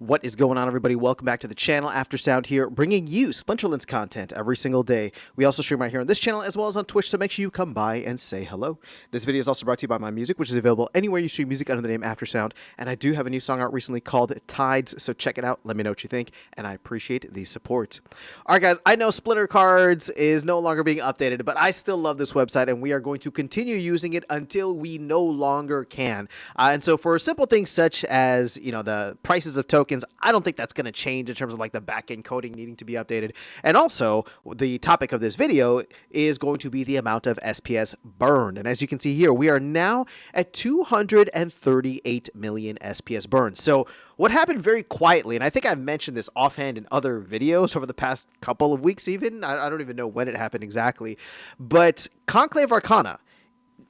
What is going on, everybody? Welcome back to the channel. Aftersound here, bringing you Splinterlands content every single day. We also stream right here on this channel as well as on Twitch, so make sure you come by and say hello. This video is also brought to you by My Music, which is available anywhere you stream music under the name Aftersound. And I do have a new song out recently called Tides, so check it out. Let me know what you think, and I appreciate the support. All right, guys, I know Splinter Cards is no longer being updated, but I still love this website, and we are going to continue using it until we no longer can. And so for simple things such as, the prices of tokens, I don't think that's going to change in terms of like the back-end coding needing to be updated. And also, the topic of this video is going to be the amount of SPS burned. And as you can see here, we are now at 238 million SPS burned. So what happened very quietly, and I think I've mentioned this offhand in other videos over the past couple of weeks even, I don't even know when it happened exactly, but Conclave Arcana,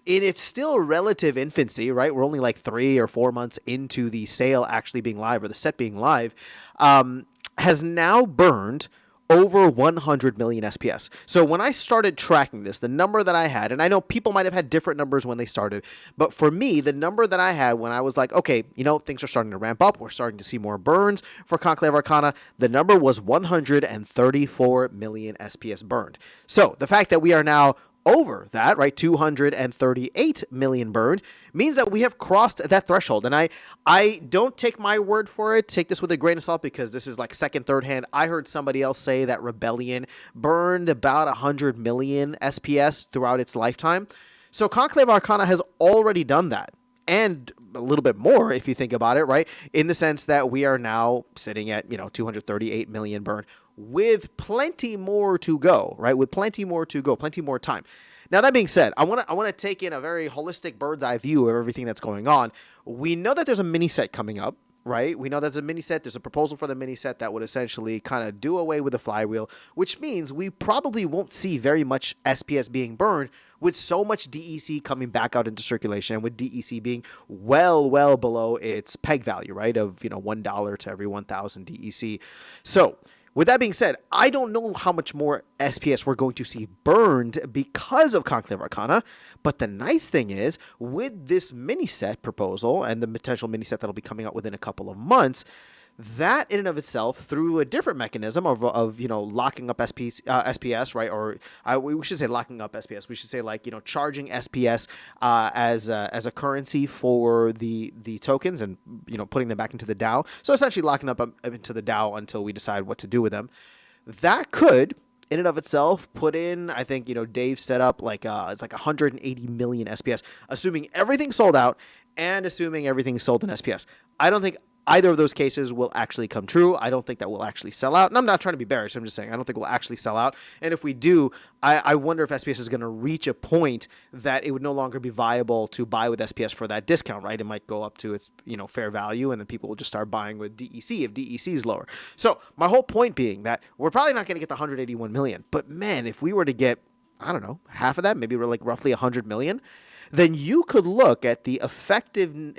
in its still relative infancy, right? We're only like 3 or 4 months into the sale actually being live, or the set being live, has now burned over 100 million SPS. So when I started tracking this, the number that I had, and I know people might have had different numbers when they started, but for me, the number that I had when I was like, okay, things are starting to ramp up, we're starting to see more burns for Conclave Arcana, the number was 134 million SPS burned. So the fact that we are now over that, right, 238 million burned, means that we have crossed that threshold. And I don't take my word for it. Take this with a grain of salt, because this is like second, third hand. I heard somebody else say that Rebellion burned about 100 million SPS throughout its lifetime. So Conclave Arcana has already done that, and a little bit more if you think about it, right? In the sense that we are now sitting at, 238 million burned, with plenty more to go, right? With plenty more to go, plenty more time. Now, that being said, I want to take in a very holistic bird's eye view of everything that's going on. We know that there's a mini set coming up, right? We know there's a mini set. There's a proposal for the mini set that would essentially kind of do away with the flywheel, which means we probably won't see very much SPS being burned, with so much DEC coming back out into circulation, and with DEC being well below its peg value, right? Of, $1 to every 1,000 DEC. So with that being said, I don't know how much more SPS we're going to see burned because of Conclave Arcana, but the nice thing is, with this mini set proposal and the potential mini set that'll be coming out within a couple of months, that in and of itself, through a different mechanism of locking up SPS, right? Or we should say locking up SPS. We should say charging SPS as a currency for the tokens, and putting them back into the DAO. So essentially locking up into the DAO until we decide what to do with them. That could, in and of itself, put in, I think, Dave set up it's like 180 million SPS, assuming everything sold out and assuming everything sold in SPS. I don't think either of those cases will actually come true. I don't think that will actually sell out. And I'm not trying to be bearish. I'm just saying I don't think we'll actually sell out. And if we do, I wonder if SPS is going to reach a point that it would no longer be viable to buy with SPS for that discount, right? It might go up to its fair value, and then people will just start buying with DEC if DEC is lower. So my whole point being that we're probably not going to get the 181 million. But man, if we were to get, I don't know, half of that, maybe we're like roughly 100 million, then you could look at the effective,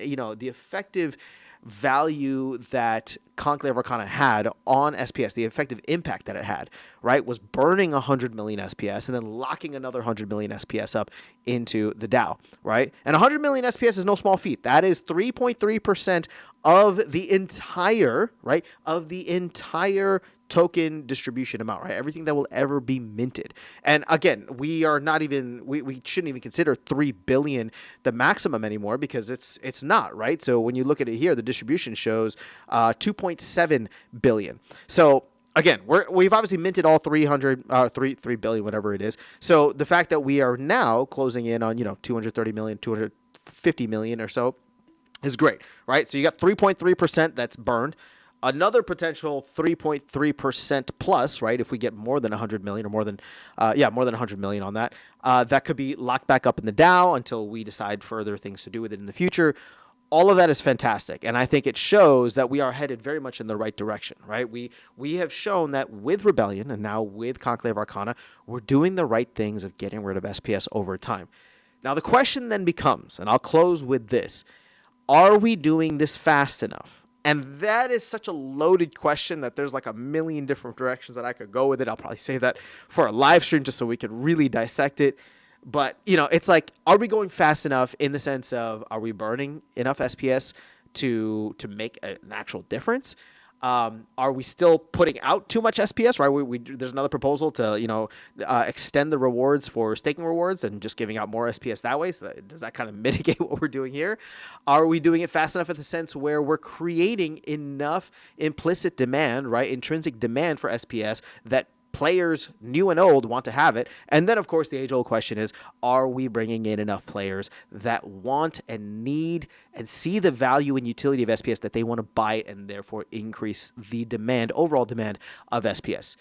value that Conclave Arcana had on SPS, the effective impact that it had, right, was burning 100 million SPS and then locking another 100 million SPS up into the DAO, right? And 100 million SPS is no small feat. That is 3.3% of the entire, right, token distribution amount, right? Everything that will ever be minted. And again, we are not even, we shouldn't even consider 3 billion the maximum anymore, because it's not, right? So when you look at it here, the distribution shows 2.7 billion. So again, we've obviously minted all 3 billion, whatever it is. So the fact that we are now closing in on, 230 million, 250 million or so is great, right? So you got 3.3% that's burned. Another potential 3.3% plus, right? If we get more than 100 million, or more than 100 million on that, that could be locked back up in the DAO until we decide further things to do with it in the future. All of that is fantastic, and I think it shows that we are headed very much in the right direction, right? We have shown that with Rebellion, and now with Conclave Arcana, we're doing the right things of getting rid of SPS over time. Now the question then becomes, and I'll close with this, are we doing this fast enough? And that is such a loaded question that there's like a million different directions that I could go with it. I'll probably say that for a live stream just so we can really dissect it. But, it's like, are we going fast enough in the sense of, are we burning enough SPS to make an actual difference? Are we still putting out too much SPS? Right, there's another proposal to extend the rewards for staking rewards and just giving out more SPS that way. So does that kind of mitigate what we're doing here? Are we doing it fast enough in the sense where we're creating enough implicit demand, right, intrinsic demand for SPS that players new and old want to have it? And then, of course, the age-old question is, are we bringing in enough players that want and need and see the value and utility of SPS that they want to buy it and therefore increase the demand, overall demand of SPS?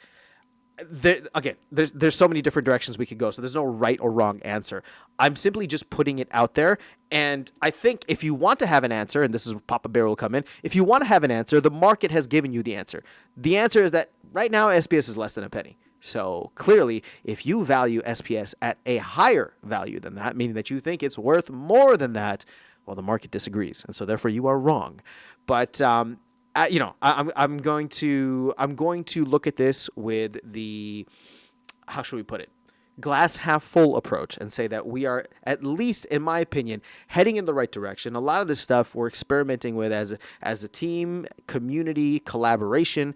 There's so many different directions we could go, so there's no right or wrong answer. I'm simply just putting it out there, and I think if you want to have an answer, and this is where Papa Bear will come in, if you want to have an answer, the market has given you the answer. The answer is that right now SPS is less than a penny. So clearly, if you value SPS at a higher value than that, meaning that you think it's worth more than that, well, the market disagrees, and so therefore you are wrong. But I'm going to look at this with the, how should we put it, glass half full approach and say that we are, at least in my opinion, heading in the right direction. A lot of this stuff we're experimenting with as a team, community collaboration,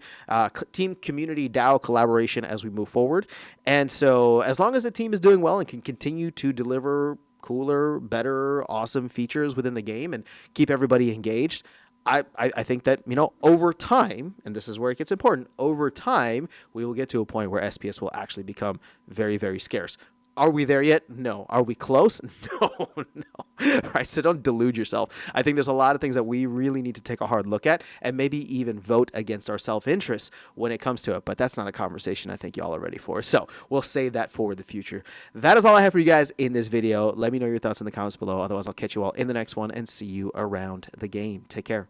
team community DAO collaboration as we move forward. And so as long as the team is doing well and can continue to deliver cooler, better, awesome features within the game and keep everybody engaged, I think that, over time, and this is where it gets important, over time, we will get to a point where SPS will actually become very, very scarce. Are we there yet? No. Are we close? No, no. Right? So don't delude yourself. I think there's a lot of things that we really need to take a hard look at and maybe even vote against our self-interest when it comes to it. But that's not a conversation I think y'all are ready for. So we'll save that for the future. That is all I have for you guys in this video. Let me know your thoughts in the comments below. Otherwise, I'll catch you all in the next one and see you around the game. Take care.